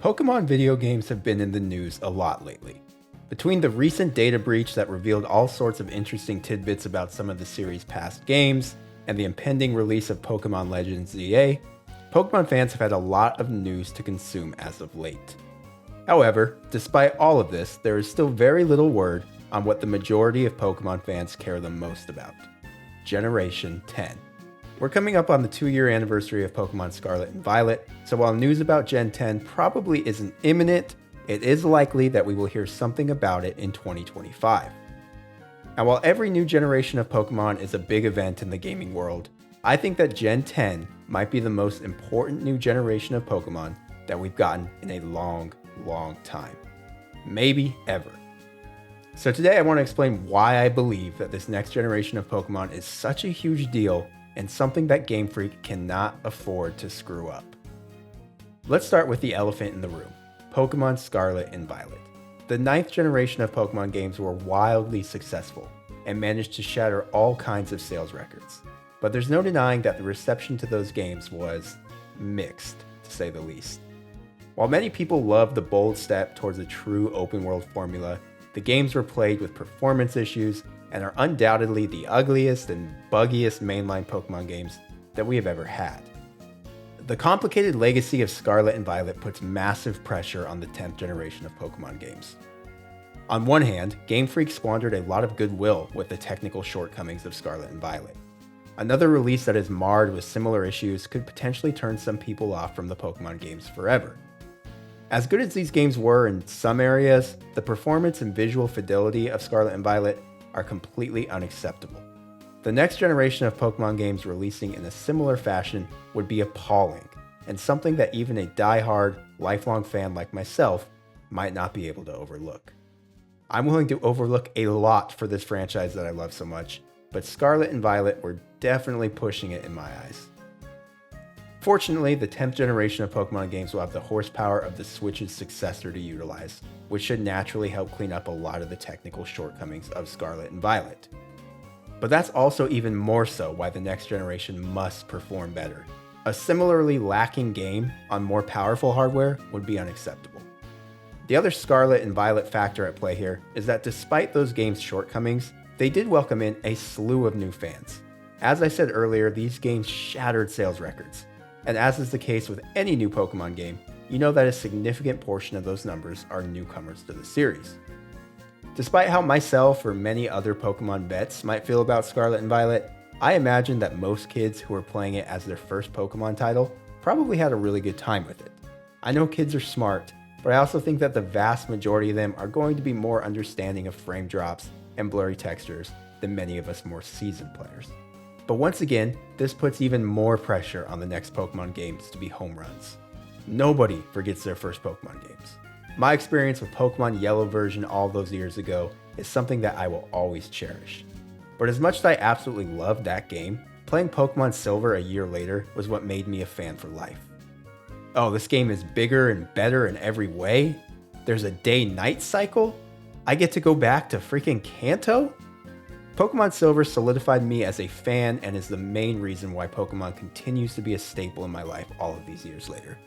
Pokemon video games have been in the news a lot lately. Between the recent data breach that revealed all sorts of interesting tidbits about some of the series' past games, and the impending release of Pokemon Legends ZA, Pokemon fans have had a lot of news to consume as of late. However, despite all of this, there is still very little word on what the majority of Pokemon fans care the most about: Generation 10. We're coming up on the 2-year anniversary of Pokemon Scarlet and Violet, so while news about Gen 10 probably isn't imminent, it is likely that we will hear something about it in 2025. And while every new generation of Pokemon is a big event in the gaming world, I think that Gen 10 might be the most important new generation of Pokemon that we've gotten in a long time. Maybe ever. So today I want to explain why I believe that this next generation of Pokemon is such a huge deal and something that Game Freak cannot afford to screw up. Let's start with the elephant in the room: Pokemon Scarlet and Violet. The 9th generation of Pokemon games were wildly successful and managed to shatter all kinds of sales records. But there's no denying that the reception to those games was mixed, to say the least. While many people loved the bold step towards a true open world formula, the games were plagued with performance issues and are undoubtedly the ugliest and buggiest mainline Pokemon games that we have ever had. The complicated legacy of Scarlet and Violet puts massive pressure on the 10th generation of Pokemon games. On one hand, Game Freak squandered a lot of goodwill with the technical shortcomings of Scarlet and Violet. Another release that is marred with similar issues could potentially turn some people off from the Pokemon games forever. As good as these games were in some areas, the performance and visual fidelity of Scarlet and Violet are completely unacceptable. The next generation of Pokemon games releasing in a similar fashion would be appalling, and something that even a die-hard, lifelong fan like myself might not be able to overlook. I'm willing to overlook a lot for this franchise that I love so much, but Scarlet and Violet were definitely pushing it in my eyes. Fortunately, the 10th generation of Pokemon games will have the horsepower of the Switch's successor to utilize, which should naturally help clean up a lot of the technical shortcomings of Scarlet and Violet. But that's also even more so why the next generation must perform better. A similarly lacking game on more powerful hardware would be unacceptable. The other Scarlet and Violet factor at play here is that despite those games' shortcomings, they did welcome in a slew of new fans. As I said earlier, these games shattered sales records. And as is the case with any new Pokemon game, you know that a significant portion of those numbers are newcomers to the series. Despite how myself or many other Pokemon vets might feel about Scarlet and Violet, I imagine that most kids who are playing it as their first Pokemon title probably had a really good time with it. I know kids are smart, but I also think that the vast majority of them are going to be more understanding of frame drops and blurry textures than many of us more seasoned players. But once again, this puts even more pressure on the next Pokemon games to be home runs. Nobody forgets their first Pokemon games. My experience with Pokemon Yellow version all those years ago is something that I will always cherish. But as much as I absolutely loved that game, playing Pokemon Silver a year later was what made me a fan for life. Oh, this game is bigger and better in every way? There's a day-night cycle? I get to go back to freaking Kanto? Pokemon Silver solidified me as a fan and is the main reason why Pokemon continues to be a staple in my life all of these years later.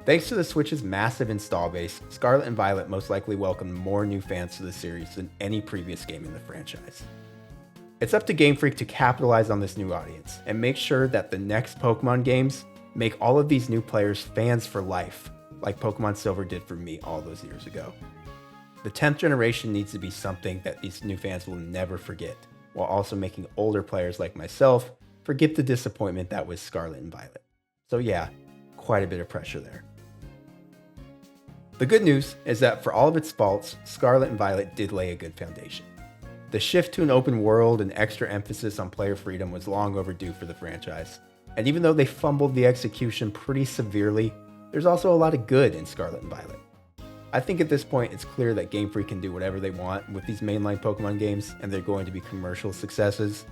Thanks to the Switch's massive install base, Scarlet and Violet most likely welcomed more new fans to the series than any previous game in the franchise. It's up to Game Freak to capitalize on this new audience and make sure that the next Pokemon games make all of these new players fans for life, like Pokemon Silver did for me all those years ago. The 10th generation needs to be something that these new fans will never forget, while also making older players like myself forget the disappointment that was Scarlet and Violet. So yeah, quite a bit of pressure there. The good news is that for all of its faults, Scarlet and Violet did lay a good foundation. The shift to an open world and extra emphasis on player freedom was long overdue for the franchise, and even though they fumbled the execution pretty severely, there's also a lot of good in Scarlet and Violet. I think at this point it's clear that Game Freak can do whatever they want with these mainline Pokemon games, and they're going to be commercial successes.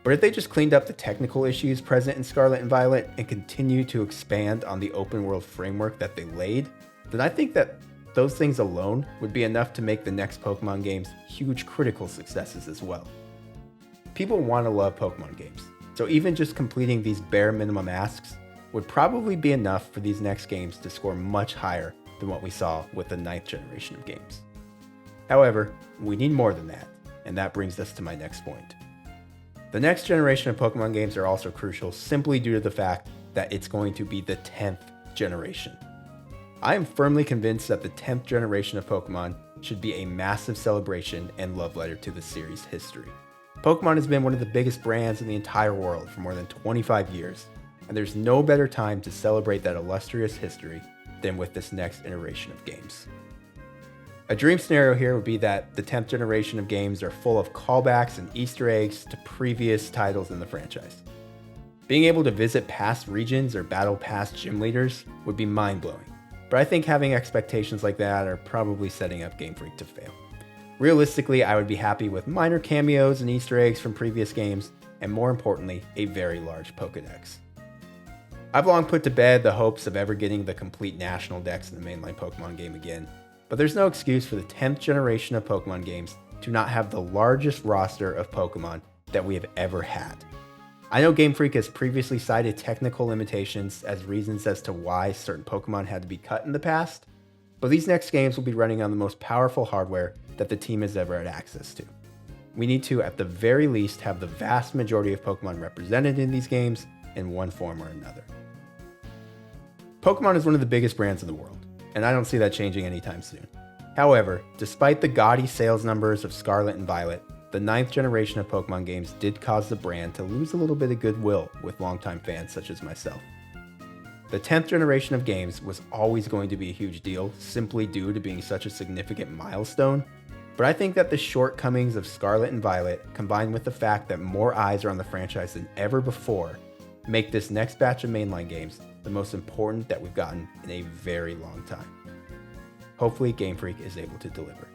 But if they just cleaned up the technical issues present in Scarlet and Violet and continue to expand on the open world framework that they laid, then I think that those things alone would be enough to make the next Pokemon games huge critical successes as well. People want to love Pokemon games, so even just completing these bare minimum asks would probably be enough for these next games to score much higher than what we saw with the 9th generation of games. However, we need more than that, and that brings us to my next point. The next generation of Pokemon games are also crucial simply due to the fact that it's going to be the 10th generation. I am firmly convinced that the 10th generation of Pokemon should be a massive celebration and love letter to the series' history. Pokemon has been one of the biggest brands in the entire world for more than 25 years, and there's no better time to celebrate that illustrious history than with this next iteration of games. A dream scenario here would be that the 10th generation of games are full of callbacks and Easter eggs to previous titles in the franchise. Being able to visit past regions or battle past gym leaders would be mind-blowing, but I think having expectations like that are probably setting up Game Freak to fail. Realistically, I would be happy with minor cameos and Easter eggs from previous games, and more importantly, a very large Pokédex. I've long put to bed the hopes of ever getting the complete national dex in the mainline Pokemon game again, but there's no excuse for the 10th generation of Pokemon games to not have the largest roster of Pokemon that we have ever had. I know Game Freak has previously cited technical limitations as reasons as to why certain Pokemon had to be cut in the past, but these next games will be running on the most powerful hardware that the team has ever had access to. We need to, at the very least, have the vast majority of Pokemon represented in these games in one form or another. Pokemon is one of the biggest brands in the world, and I don't see that changing anytime soon. However, despite the gaudy sales numbers of Scarlet and Violet, the 9th generation of Pokemon games did cause the brand to lose a little bit of goodwill with longtime fans such as myself. The 10th generation of games was always going to be a huge deal simply due to being such a significant milestone, but I think that the shortcomings of Scarlet and Violet, combined with the fact that more eyes are on the franchise than ever before, make this next batch of mainline games the most important that we've gotten in a very long time. Hopefully Game Freak is able to deliver.